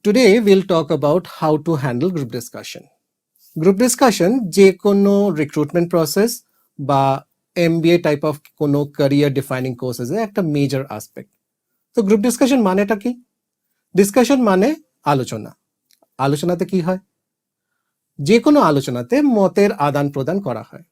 Today we'll talk about how to handle group discussion. Group discussion যে কোনো recruitment process বা MBA type of কোনো career defining কোর্সেসে একটা major aspect. তো group discussion মানেটা কি? ডিসকাশন মানে আলোচনা। আলোচনাতে কি হয়? যে কোনো আলোচনাতে মতের আদান প্রদান করা হয়।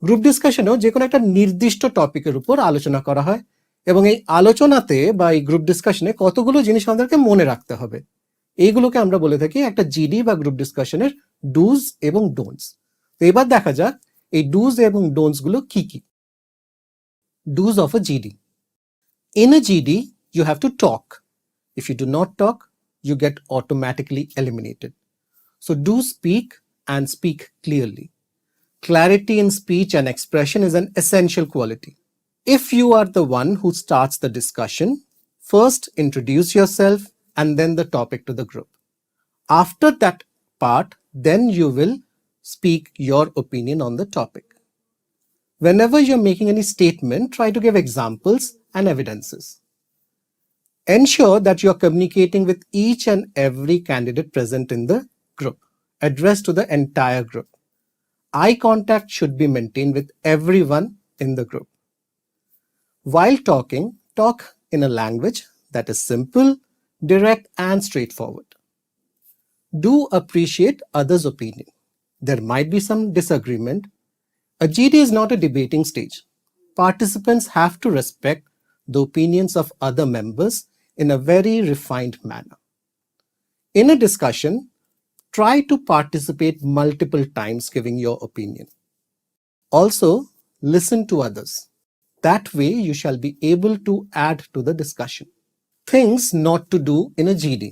গ্রুপ ডিসকাশনেও যে কোনো একটা নির্দিষ্ট টপিকের উপর আলোচনা করা হয় এবং এই আলোচনাতে বা এই গ্রুপ ডিসকাশনে কতগুলো জিনিস আমাদেরকে মনে রাখতে হবে। এইগুলোকে আমরা বলে থাকি একটা জিডি বা গ্রুপ ডিসকাশনের ডুজ এবং ডোন্টস। তো এবার দেখা যাক এই ডুজ এবং ডোন্টস গুলো কি কি। Dos of a GD. In a GD, you have to talk. If you do not talk, you get automatically eliminated. So do speak and speak clearly. Clarity in speech and expression is an essential quality. If you are the one who starts the discussion, first introduce yourself and then the topic to the group. After that part, then you will speak your opinion on the topic. Whenever you're making any statement, try to give examples and evidences. Ensure that you are communicating with each and every candidate present in the group, addressed to the entire group. Eye contact should be maintained with everyone in the group. While talking, talk in a language that is simple, direct, and straightforward. Do appreciate others' opinion. There might be some disagreement. A GD is not a debating stage. Participants have to respect the opinions of other members in a very refined manner. In a discussion, try to participate multiple times giving your opinion. Also, listen to others. That way, you shall be able to add to the discussion. Things not to do in a GD.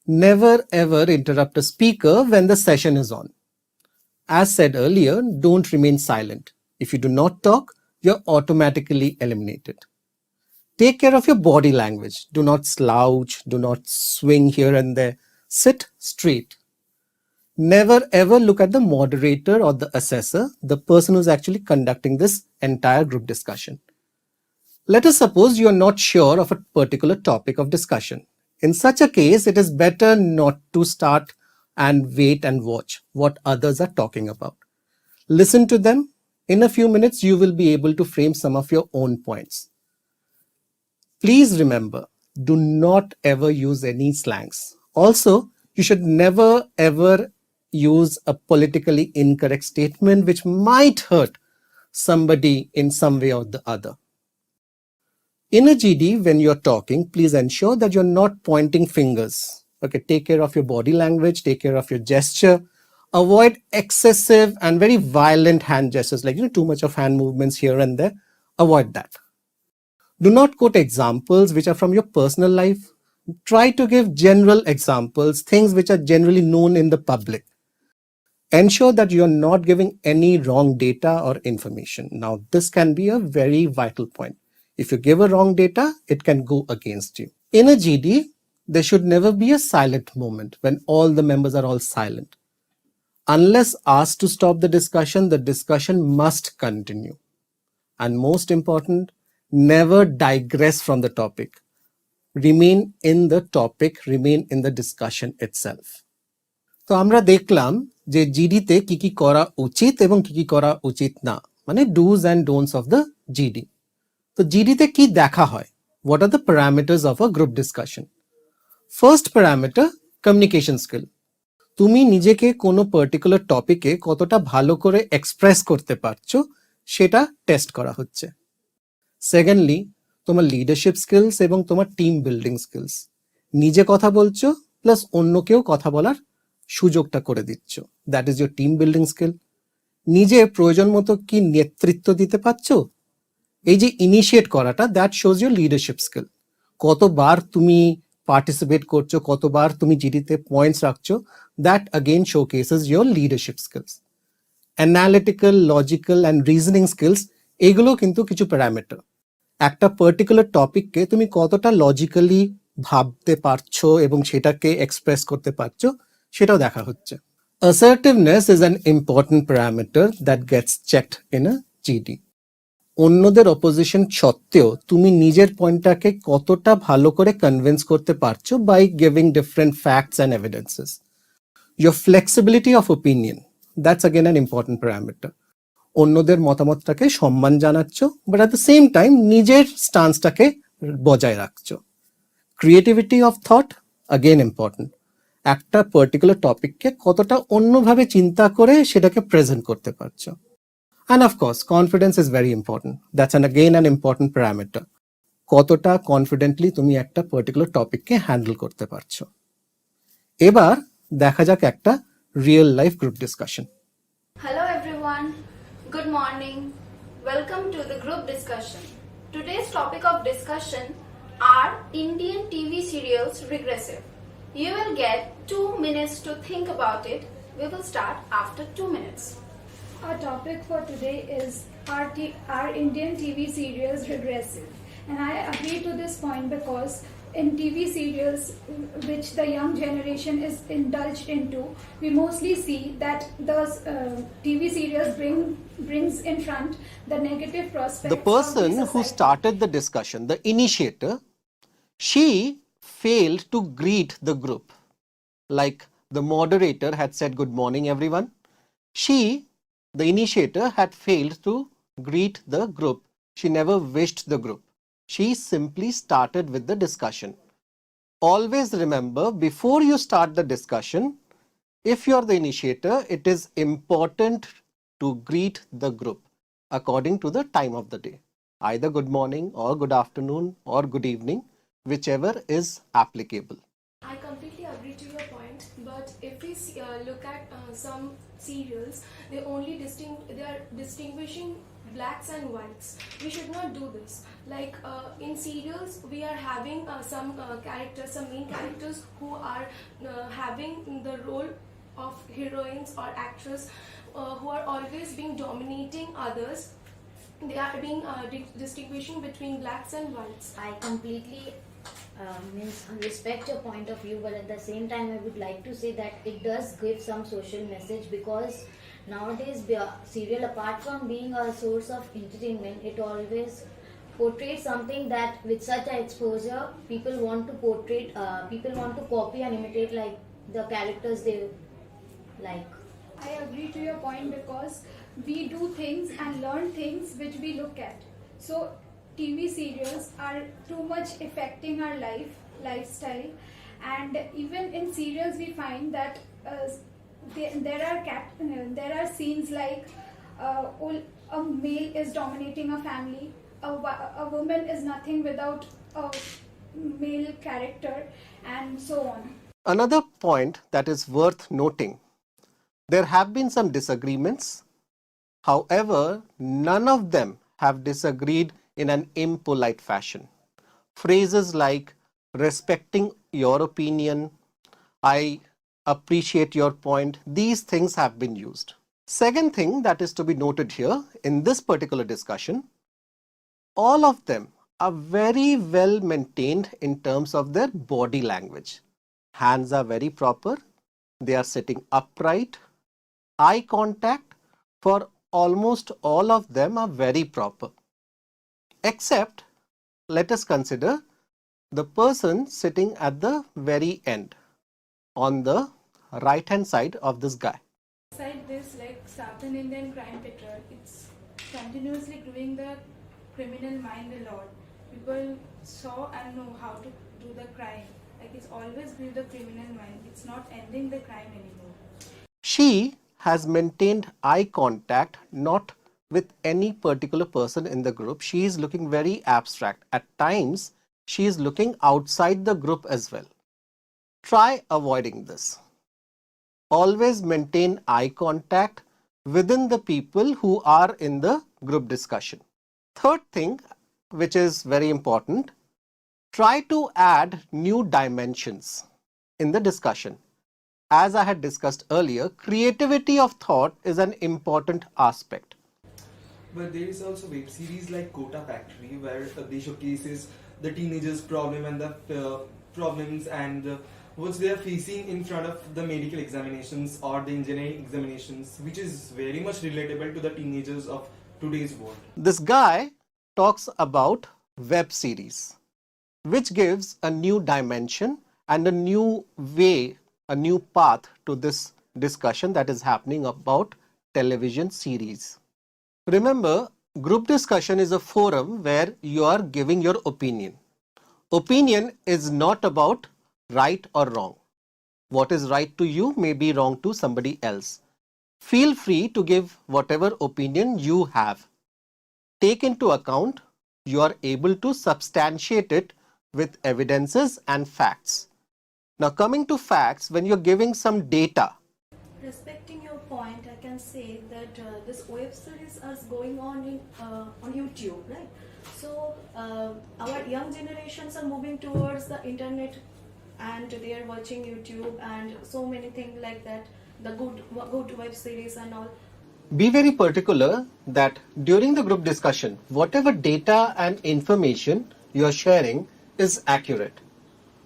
Never ever interrupt a speaker when the session is on. As said earlier, don't remain silent. If you do not talk, you're automatically eliminated. Take care of your body language. Do not slouch, do not swing here and there. Sit straight. Never ever look at the moderator or the assessor, the person who's actually conducting this entire group discussion. Let us suppose you are not sure of a particular topic of discussion. In such a case, it is better not to start and wait and watch what others are talking about. Listen to them. In a few minutes, you will be able to frame some of your own points. Please remember, do not ever use any slangs. Also, you should never ever use a politically incorrect statement which might hurt somebody in some way or the other. In a GD, when you're talking, please ensure that you're not pointing fingers. Okay, take care of your body language, take care of your gesture. Avoid excessive and very violent hand gestures, like too much of hand movements here and there. Avoid that. Do not quote examples which are from your personal life. Try to give general examples, things which are generally known in the public. Ensure that you are not giving any wrong data or information. Now, this can be a very vital point. If you give a wrong data, it can go against you. In a GD, there should never be a silent moment when all the members are all silent. Unless asked to stop the discussion must continue. And most important, never digress from the topic. Remain in the topic, remain in the discussion itself. তো আমরা দেখলাম যে জিডিতে কি কি করা উচিত এবং কি কি করা উচিত না, মানে dos and don'ts of the GD. তো জিডিতে কি দেখা হয়? What are the parameters of a group discussion? First parameter, communication skill. তুমি নিজেকে কোনো পার্টিকুলার টপিকে কতটা ভালো করে এক্সপ্রেস করতে পারছো সেটা টেস্ট করা হচ্ছে। সেকেন্ডলি, তোমার লিডারশিপ স্কিলস এবং তোমার টিম বিল্ডিং স্কিলস। নিজে কথা বলছো প্লাস অন্যকেও কথা বলার সুযোগটা করে দিচ্ছ, that is your team building skill. নিজে প্রয়োজন মতো কি নেতৃত্ব দিতে পারছো, এই যে ইনিশিয়েট করাটা, that shows your leadership skill. কতবার তুমি পার্টিসিপেট করছো, কতবার তুমি জিডিতে পয়েন্টস রাখছো, that again showcases your leadership skills. Analytical, logical and reasoning skills, এগুলো কিন্তু কিছু প্যারামিটার। একটা পার্টিকুলার টপিককে তুমি কতটা লজিক্যালি ভাবতে পারছো এবং সেটাকে এক্সপ্রেস করতে পারছো সেটাও দেখা হচ্ছে। Assertiveness is an important parameter that gets checked in a GD. অন্যদের অপোজিশন সত্ত্বেও তুমি নিজের পয়েন্টটাকে কতটা ভালো করে কনভিন্স করতে পারছো by giving different facts and evidences. Your flexibility of opinion, that's again an important parameter. অন্যদের মতামতটাকে সম্মান জানাচ্ছ, but at the same time নিজের স্টান্সটাকে বজায় রাখছো। Creativity of thought, again important. একটা পার্টিকুলার টপিককে কতটা অন্যভাবে চিন্তা করে সেটাকে প্রেজেন্ট করতে পারছো। And of course, confidence is very important. That's again an important parameter. কতটা কনফিডেন্টলি তুমি একটা পার্টিকুলার টপিককে হ্যান্ডেল করতে পারছো। এবার দেখা যাক একটা real life group discussion. Hello everyone, good morning. Welcome to the group discussion. Today's topic of discussion are Indian TV serials regressive. You will get 2 minutes to think about it. We will start after 2 minutes. Our topic for today is are Indian TV serials regressive? And I agree to this point because in TV serials which the young generation is indulged into, we mostly see that those TV serials brings in front the negative prospects. The person who started the discussion, the initiator, she failed to greet the group. Like the moderator had said, "Good morning, everyone." She, the initiator, had failed to greet the group. She never wished the group. She simply started with the discussion. Always remember, before you start the discussion, if you are the initiator, it is important to greet the group according to the time of the day. Either good morning or good afternoon or good evening, whichever is applicable. I completely agree to your point, but if we look at some serials, they are distinguishing blacks and whites. We should not do this. Like in serials, we are having some characters, some main characters who are having the role of heroines or actress who are always being dominating others. They are being distinguishing between blacks and whites. I completely respect your point of view, but at the same time I would like to say that it does give some social message, because nowadays serial, apart from being a source of entertainment, it always portrays something that with such a exposure people want to copy and imitate like the characters they like. I agree to your point because we do things and learn things which we look at. So TV serials are too much affecting our lifestyle, and even in serials we find that there are scenes like a male is dominating a family, a woman is nothing without a male character, and so on. Another point that is worth noting, there have been some disagreements. However, none of them have disagreed in an impolite fashion. Phrases like respecting your opinion, I appreciate your point, these things have been used. Second thing that is to be noted here in this particular discussion, all of them are very well maintained in terms of their body language. Hands are very proper, they are sitting upright, eye contact for almost all of them are very proper. Except, let us consider the person sitting at the very end, on the right hand side of this guy. Beside this, like Southern Indian crime patrol, it's continuously growing the criminal mind a lot. People saw and know how to do the crime. Like it's always grew the criminal mind. It's not ending the crime anymore. She has maintained eye contact not with any particular person in the group. She is looking very abstract. At times, she is looking outside the group as well. Try avoiding this. Always maintain eye contact within the people who are in the group discussion. Third thing, which is very important, try to add new dimensions in the discussion. As I had discussed earlier, creativity of thought is an important aspect. But there is also web series like Kota Factory where they showcases the teenagers' problem and the problems and what they are facing in front of the medical examinations or the engineering examinations, which is very much relatable to the teenagers of today's world. This guy talks about web series, which gives a new dimension and a new way, a new path to this discussion that is happening about television series. Remember, group discussion is a forum where you are giving your opinion. Opinion is not about right or wrong. What is right to you may be wrong to somebody else. Feel free to give whatever opinion you have. Take into account you are able to substantiate it with evidences and facts. Now coming to facts, when you're giving some data, Respecting your point, I can say that this web series is going on on YouTube, right? So our young generations are moving towards the internet, and they are watching YouTube and so many things like that. The good web series and all. be very particular that during the group discussion, whatever data and information you are sharing is accurate.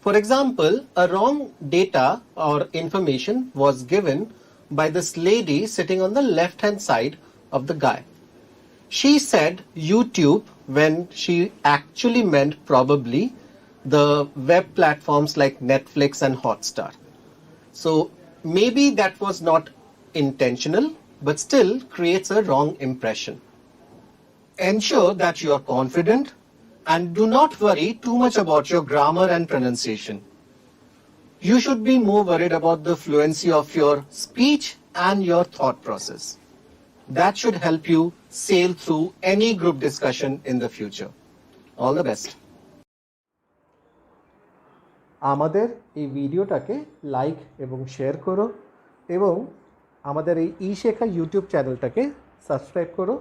For example, a wrong data or information was given by this lady sitting on the left hand side of the guy. She said YouTube when she actually meant probably the web platforms like Netflix and Hotstar. So maybe that was not intentional, but still creates a wrong impression. Ensure that you are confident and do not worry too much about your grammar and pronunciation. You should be more worried about the fluency of your speech and your thought process. That should help you sail through any group discussion in the future. All the best. আমাদের এই ভিডিওটাকে like এবং share করো এবং আমাদের এই ই-শেখা YouTube চ্যানেলটাকে subscribe করো,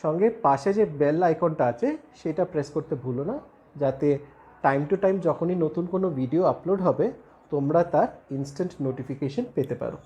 সঙ্গে পাশে যে বেল আইকনটা আছে সেটা প্রেস করতে ভুলো না, যাতে টাইম টু টাইম যখনই নতুন কোনো ভিডিও আপলোড হবে তোমরা তার ইনস্ট্যান্ট নোটিফিকেশন পেতে পারো।